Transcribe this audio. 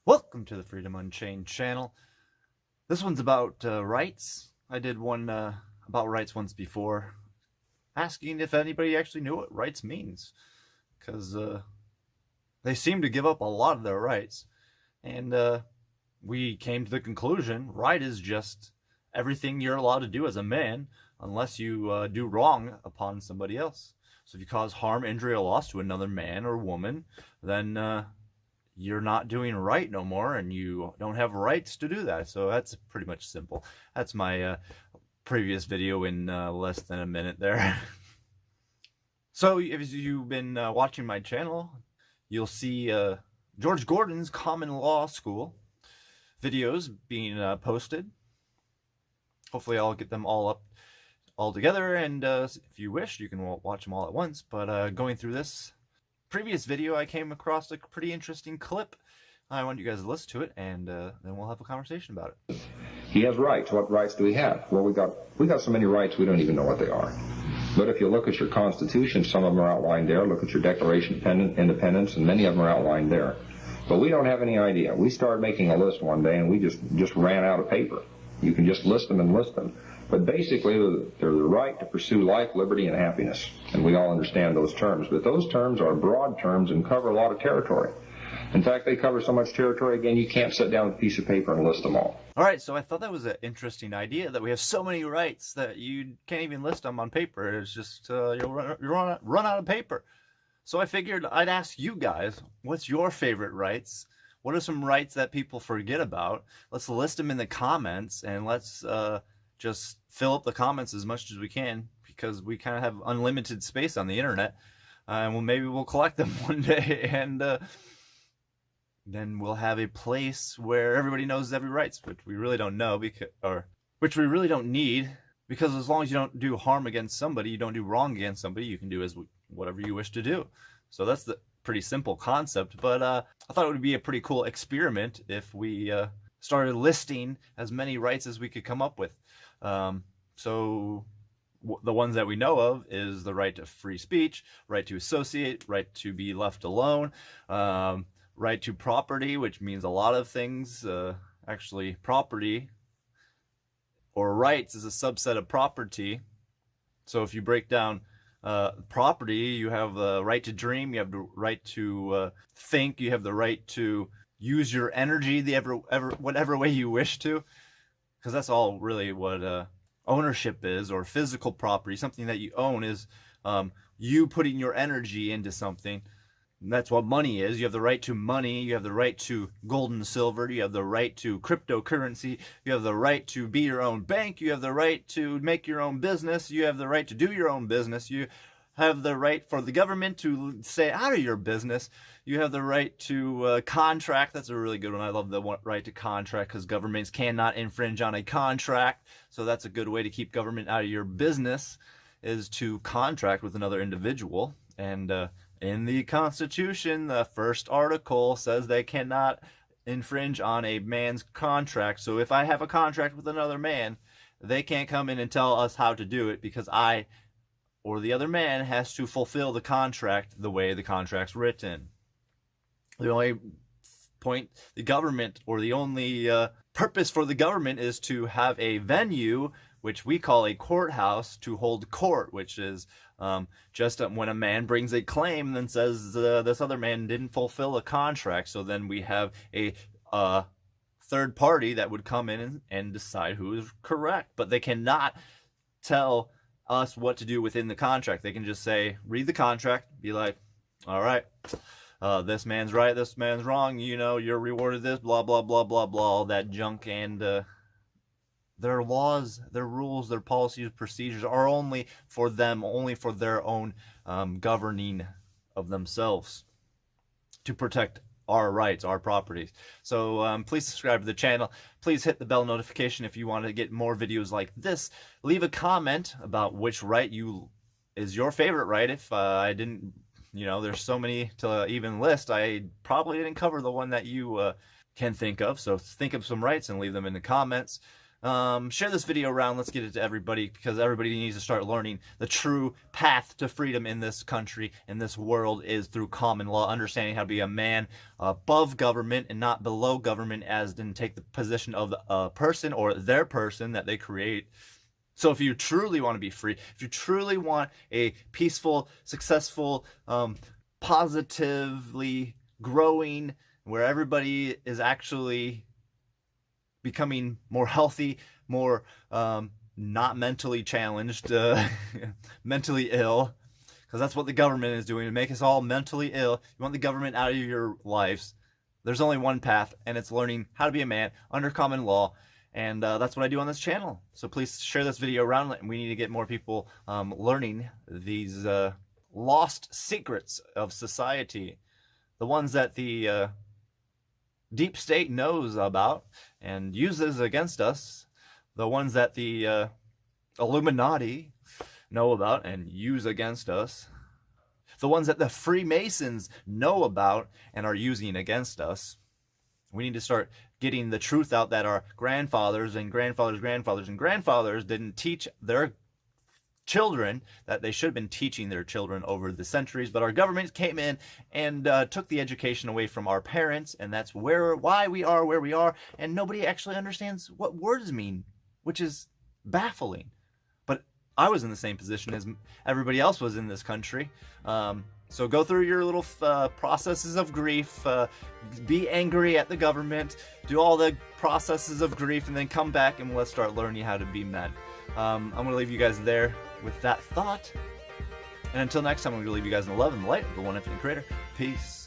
Welcome to the Freedom Unchained channel. This one's about rights. I did one about rights once before, asking if anybody actually knew what rights means, because they seem to give up a lot of their rights. And we came to the conclusion, right is just everything you're allowed to do as a man, unless you do wrong upon somebody else. So if you cause harm, injury, or loss to another man or woman, then you're not doing right no more, and you don't have rights to do that. So that's pretty much simple. That's my previous video in less than a minute there. So if you've been watching my channel, you'll see George Gordon's Common Law School videos being posted. Hopefully I'll get them all up all together, and if you wish, you can watch them all at once. But going through this previous video, I came across a pretty interesting clip. I want you guys to listen to it, and then we'll have a conversation about it. He has rights. What rights do we have? Well, we got so many rights we don't even know what they are. But if you look at your Constitution, some of them are outlined there. Look at your Declaration of Independence, and many of them are outlined there. But we don't have any idea. We started making a list one day, and we just ran out of paper. You can just list them and list them. But basically, they're the right to pursue life, liberty, and happiness. And we all understand those terms. But those terms are broad terms and cover a lot of territory. In fact, they cover so much territory, again, you can't sit down with a piece of paper and list them all. All right, so I thought that was an interesting idea, that we have so many rights that you can't even list them on paper. It's just you'll run out of paper. So I figured I'd ask you guys, what's your favorite rights? What are some rights that people forget about? Let's list them in the comments, and let's just fill up the comments as much as we can, because we kind of have unlimited space on the internet. And maybe we'll collect them one day, and then we'll have a place where everybody knows every rights, which we really don't know, which we really don't need, because as long as you don't do harm against somebody, you don't do wrong against somebody, you can do whatever you wish to do. So that's the pretty simple concept. But I thought it would be a pretty cool experiment if we started listing as many rights as we could come up with. So the ones that we know of is the right to free speech, right to associate, right to be left alone, right to property, which means a lot of things. Actually, property or rights is a subset of property. So if you break down property, you have the right to dream, you have the right to think, you have the right to use your energy whatever way you wish to, because that's all really what ownership is, or physical property. Something that you own is you putting your energy into something. And that's what money is. You have the right to money, you have the right to gold and silver, you have the right to cryptocurrency, you have the right to be your own bank, you have the right to make your own business, you have the right to do your own business, you have the right for the government to stay out of your business, you have the right to contract. That's a really good one. I love the right to contract, because governments cannot infringe on a contract. So that's a good way to keep government out of your business, is to contract with another individual. And in the Constitution, the first article says they cannot infringe on a man's contract. So if I have a contract with another man, they can't come in and tell us how to do it, because I or the other man has to fulfill the contract the way the contract's written. The only point the government, or the only purpose for the government, is to have a venue, which we call a courthouse, to hold court, which is just when a man brings a claim and then says this other man didn't fulfill a contract. So then we have a third party that would come in and decide who is correct. But they cannot tell us what to do within the contract. They can just say, read the contract, be like, all right, this man's right, this man's wrong, you're rewarded this, blah, blah, blah, blah, blah, all that junk. And their laws, their rules, their policies, procedures are only for them, only for their own governing of themselves, to protect our rights, our properties. So please subscribe to the channel. Please hit the bell notification if you want to get more videos like this. Leave a comment about which right is your favorite right. If I didn't, there's so many to even list, I probably didn't cover the one that you can think of. So think of some rights and leave them in the comments. Share this video around. Let's get it to everybody, because everybody needs to start learning the true path to freedom in this country, in this world, is through common law, understanding how to be a man above government and not below government, as in take the position of a person or their person that they create. So if you truly want to be free, if you truly want a peaceful, successful, positively growing, where everybody is actually becoming more healthy, more not mentally challenged, mentally ill, because that's what the government is doing, to make us all mentally ill. You want the government out of your lives. There's only one path, and it's learning how to be a man under common law. And that's what I do on this channel. So please share this video around, and we need to get more people learning these lost secrets of society, the ones that the deep state knows about and uses against us, the ones that the Illuminati know about and use against us, the ones that the Freemasons know about and are using against us. We need to start getting the truth out that our grandfathers and grandfathers' grandfathers and grandfathers didn't teach their children, that they should have been teaching their children over the centuries, but our government came in and took the education away from our parents, and that's why we are where we are, and nobody actually understands what words mean, which is baffling. But I was in the same position as everybody else was in this country. So go through your little processes of grief, be angry at the government, do all the processes of grief, and then come back and let's start learning how to be men. I'm going to leave you guys there with that thought. And until next time, I'm going to leave you guys in the love and the light of the one infinite creator. Peace.